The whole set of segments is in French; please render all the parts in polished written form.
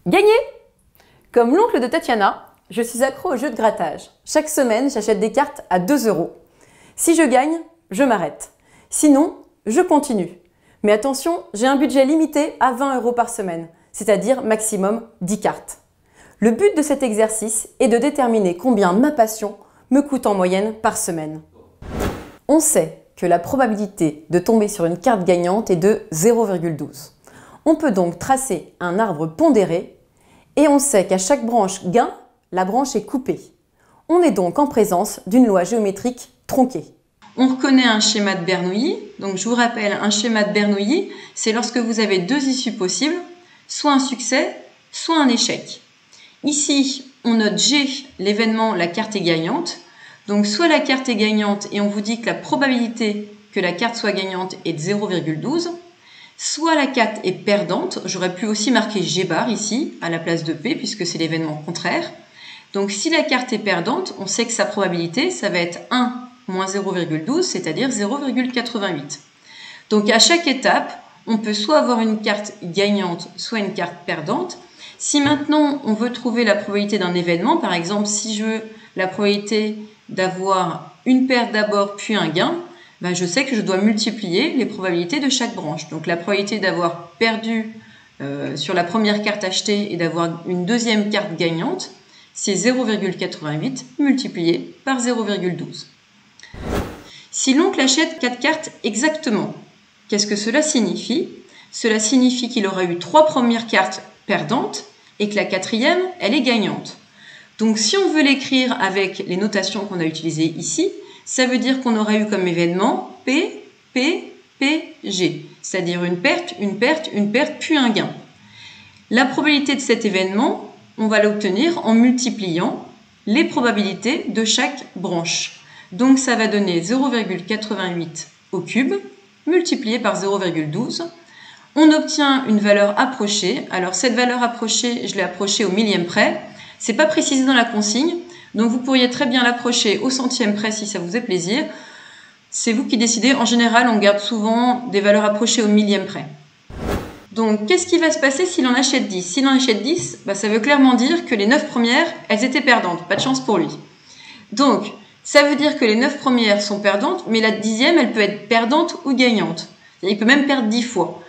Gagné! Comme l'oncle de Tatiana, je suis accro au jeu de grattage. Chaque semaine, j'achète des cartes à 2 €. Si je gagne, je m'arrête. Sinon, je continue. Mais attention, j'ai un budget limité à 20 € par semaine, c'est-à-dire maximum 10 cartes. Le but de cet exercice est de déterminer combien ma passion me coûte en moyenne par semaine. On sait que la probabilité de tomber sur une carte gagnante est de 0,12. On peut donc tracer un arbre pondéré et on sait qu'à chaque branche gain, la branche est coupée. On est donc en présence d'une loi géométrique tronquée. On reconnaît un schéma de Bernoulli. Donc je vous rappelle, un schéma de Bernoulli, c'est lorsque vous avez deux issues possibles, soit un succès, soit un échec. Ici, on note G, l'événement, la carte est gagnante. Donc soit la carte est gagnante et on vous dit que la probabilité que la carte soit gagnante est de 0,12, soit la carte est perdante. J'aurais pu aussi marquer G bar ici, à la place de P, puisque c'est l'événement contraire. Donc si la carte est perdante, on sait que sa probabilité, ça va être 1 moins 0,12, c'est-à-dire 0,88. Donc à chaque étape, on peut soit avoir une carte gagnante, soit une carte perdante. Si maintenant on veut trouver la probabilité d'un événement, par exemple si je veux la probabilité d'avoir une perte d'abord puis un gain, ben je sais que je dois multiplier les probabilités de chaque branche. Donc la probabilité d'avoir perdu sur la première carte achetée et d'avoir une deuxième carte gagnante, c'est 0,88 multiplié par 0,12. Si l'oncle achète 4 cartes exactement, qu'est-ce que cela signifie? Cela signifie qu'il aura eu 3 premières cartes perdantes et que la quatrième, elle est gagnante. Donc si on veut l'écrire avec les notations qu'on a utilisées ici, ça veut dire qu'on aura eu comme événement P, P, P, G, c'est-à-dire une perte, une perte, une perte, puis un gain. La probabilité de cet événement, on va l'obtenir en multipliant les probabilités de chaque branche. Donc ça va donner 0,88 au cube, multiplié par 0,12. On obtient une valeur approchée. Alors cette valeur approchée, je l'ai approchée au millième près. C'est pas précisé dans la consigne, donc vous pourriez très bien l'approcher au centième près si ça vous fait plaisir. C'est vous qui décidez. En général, on garde souvent des valeurs approchées au millième près. Donc, qu'est-ce qui va se passer s'il en achète 10? S'il en achète 10, ça veut clairement dire que les 9 premières, elles étaient perdantes. Pas de chance pour lui. Donc, ça veut dire que les 9 premières sont perdantes, mais la 10e, elle peut être perdante ou gagnante. Il peut même perdre 10 fois.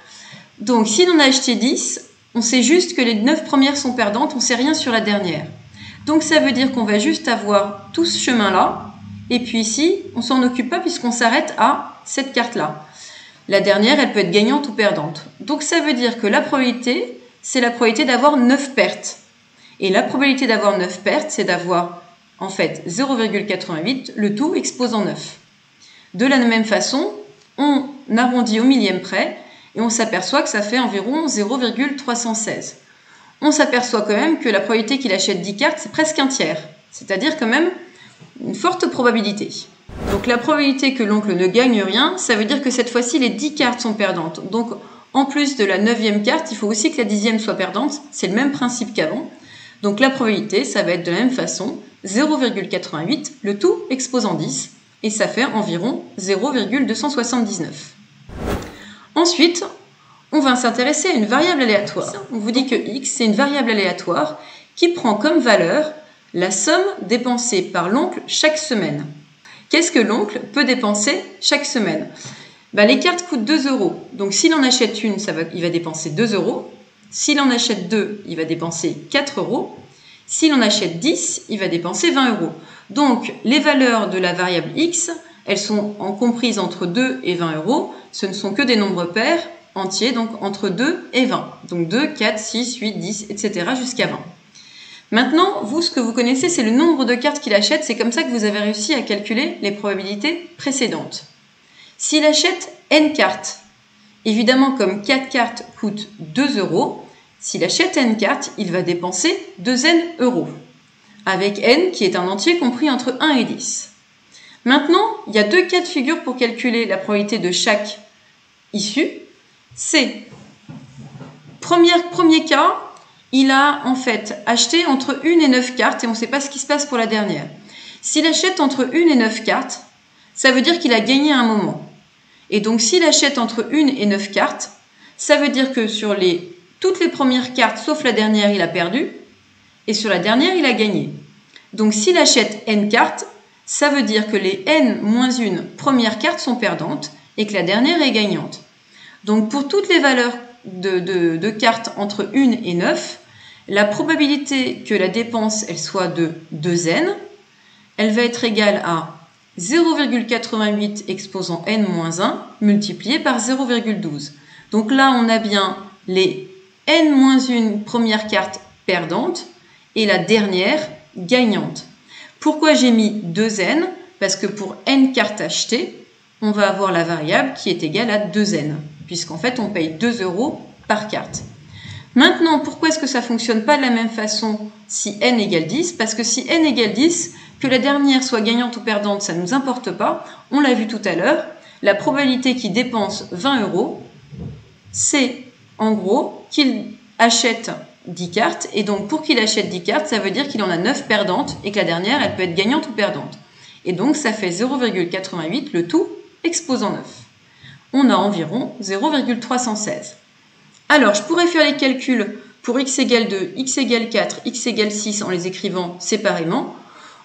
Donc, s'il en a acheté 10, on sait juste que les 9 premières sont perdantes, on ne sait rien sur la dernière. Donc, ça veut dire qu'on va juste avoir tout ce chemin-là, et puis ici, on ne s'en occupe pas puisqu'on s'arrête à cette carte-là. La dernière, elle peut être gagnante ou perdante. Donc, ça veut dire que la probabilité, c'est la probabilité d'avoir 9 pertes. Et la probabilité d'avoir 9 pertes, c'est d'avoir, en fait, 0,88, le tout exposant 9. De la même façon, on arrondit au millième près, et on s'aperçoit que ça fait environ 0,316. On s'aperçoit quand même que la probabilité qu'il achète 10 cartes, c'est presque un tiers. C'est-à-dire quand même une forte probabilité. Donc la probabilité que l'oncle ne gagne rien, ça veut dire que cette fois-ci, les 10 cartes sont perdantes. Donc en plus de la 9e carte, il faut aussi que la 10e soit perdante. C'est le même principe qu'avant. Donc la probabilité, ça va être de la même façon, 0,88, le tout exposant 10, et ça fait environ 0,279. Ensuite, on va s'intéresser à une variable aléatoire. On vous dit que x, c'est une variable aléatoire qui prend comme valeur la somme dépensée par l'oncle chaque semaine. Qu'est-ce que l'oncle peut dépenser chaque semaine? Les cartes coûtent 2 €. Donc s'il en achète une, il va dépenser 2 €. S'il en achète 2, il va dépenser 4 €. S'il en achète 10, il va dépenser 20 €. Donc les valeurs de la variable x, elles sont comprises entre 2 et 20 €. Ce ne sont que des nombres pairs entiers, donc entre 2 et 20. Donc 2, 4, 6, 8, 10, etc. jusqu'à 20. Maintenant, vous, ce que vous connaissez, c'est le nombre de cartes qu'il achète. C'est comme ça que vous avez réussi à calculer les probabilités précédentes. S'il achète n cartes, évidemment, comme 4 cartes coûtent 2 €, s'il achète n cartes, il va dépenser 2n €, avec n qui est un entier compris entre 1 et 10. Maintenant, il y a deux cas de figure pour calculer la probabilité de chaque issue. C'est, premier cas, il a en fait acheté entre 1 et 9 cartes et on ne sait pas ce qui se passe pour la dernière. S'il achète entre 1 et 9 cartes, ça veut dire qu'il a gagné à un moment. Et donc s'il achète entre 1 et 9 cartes, ça veut dire que sur les toutes les premières cartes, sauf la dernière, il a perdu. Et sur la dernière, il a gagné. Donc s'il achète N cartes, ça veut dire que les N-1 premières cartes sont perdantes et que la dernière est gagnante. Donc pour toutes les valeurs de cartes entre 1 et 9, la probabilité que la dépense elle soit de 2N, elle va être égale à 0,88 exposant N-1 multiplié par 0,12. Donc là, on a bien les N-1 premières cartes perdantes et la dernière gagnante. Pourquoi j'ai mis 2N? Parce que pour N cartes achetées, on va avoir la variable qui est égale à 2N, puisqu'en fait, on paye 2 € par carte. Maintenant, pourquoi est-ce que ça ne fonctionne pas de la même façon si N égale 10? Parce que si N égale 10, que la dernière soit gagnante ou perdante, ça ne nous importe pas. On l'a vu tout à l'heure, la probabilité qu'il dépense 20 €, c'est en gros qu'il achète 10 cartes. Et donc, pour qu'il achète 10 cartes, ça veut dire qu'il en a 9 perdantes et que la dernière, elle peut être gagnante ou perdante. Et donc, ça fait 0,88, le tout exposant 9. On a environ 0,316. Alors, je pourrais faire les calculs pour x égale 2, x égale 4, x égale 6 en les écrivant séparément.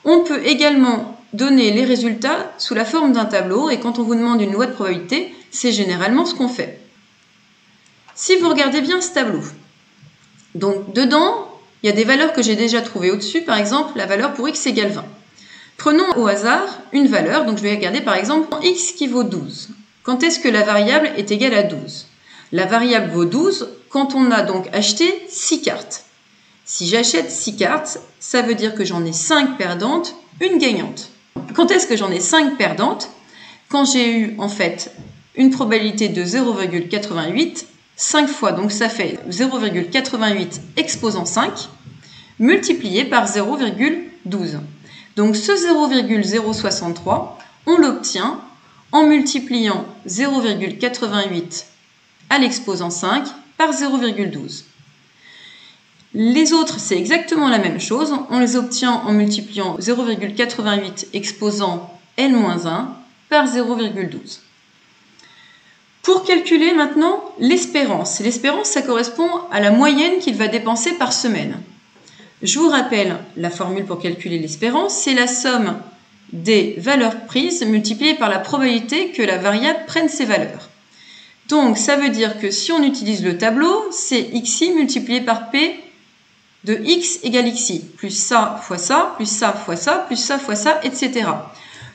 On peut également donner les résultats sous la forme d'un tableau et quand on vous demande une loi de probabilité, c'est généralement ce qu'on fait. Si vous regardez bien ce tableau, donc dedans, il y a des valeurs que j'ai déjà trouvées au-dessus, par exemple la valeur pour x égale 20. Prenons au hasard une valeur, donc je vais regarder par exemple x qui vaut 12. Quand est-ce que la variable est égale à 12? La variable vaut 12 quand on a donc acheté 6 cartes. Si j'achète 6 cartes, ça veut dire que j'en ai 5 perdantes, une gagnante. Quand est-ce que j'en ai 5 perdantes? Quand j'ai eu en fait une probabilité de 0,88, 5 fois, donc ça fait 0,88 exposant 5, multiplié par 0,12. Donc ce 0,063, on l'obtient en multipliant 0,88 à l'exposant 5 par 0,12. Les autres, c'est exactement la même chose. On les obtient en multipliant 0,88 exposant N-1 par 0,12. Pour calculer maintenant l'espérance. L'espérance, ça correspond à la moyenne qu'il va dépenser par semaine. Je vous rappelle la formule pour calculer l'espérance, c'est la somme des valeurs prises multipliée par la probabilité que la variable prenne ces valeurs. Donc, ça veut dire que si on utilise le tableau, c'est xi multiplié par p de x égale xi, plus ça fois ça, plus ça fois ça, plus ça fois ça, etc.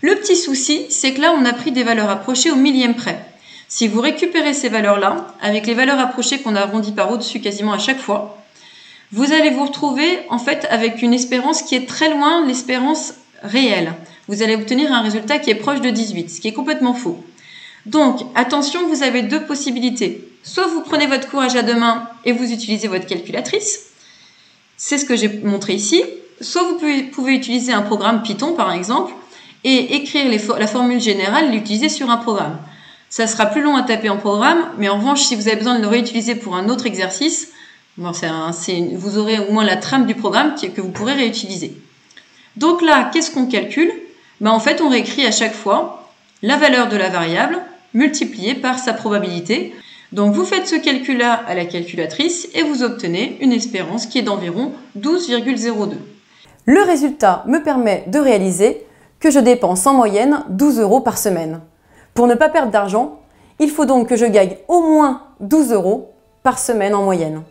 Le petit souci, c'est que là, on a pris des valeurs approchées au millième près. Si vous récupérez ces valeurs-là, avec les valeurs approchées qu'on arrondit par au-dessus quasiment à chaque fois, vous allez vous retrouver en fait avec une espérance qui est très loin de l'espérance réelle. Vous allez obtenir un résultat qui est proche de 18, ce qui est complètement faux. Donc, attention, vous avez deux possibilités. Soit vous prenez votre courage à deux mains et vous utilisez votre calculatrice. C'est ce que j'ai montré ici. Soit vous pouvez utiliser un programme Python, par exemple, et écrire la formule générale et l'utiliser sur un programme. Ça sera plus long à taper en programme, mais en revanche, si vous avez besoin de le réutiliser pour un autre exercice, bon, vous aurez au moins la trame du programme que vous pourrez réutiliser. Donc là, qu'est-ce qu'on calcule? En fait, on réécrit à chaque fois la valeur de la variable multipliée par sa probabilité. Donc vous faites ce calcul-là à la calculatrice et vous obtenez une espérance qui est d'environ 12,02. Le résultat me permet de réaliser que je dépense en moyenne 12 € par semaine. Pour ne pas perdre d'argent, il faut donc que je gagne au moins 12 € par semaine en moyenne.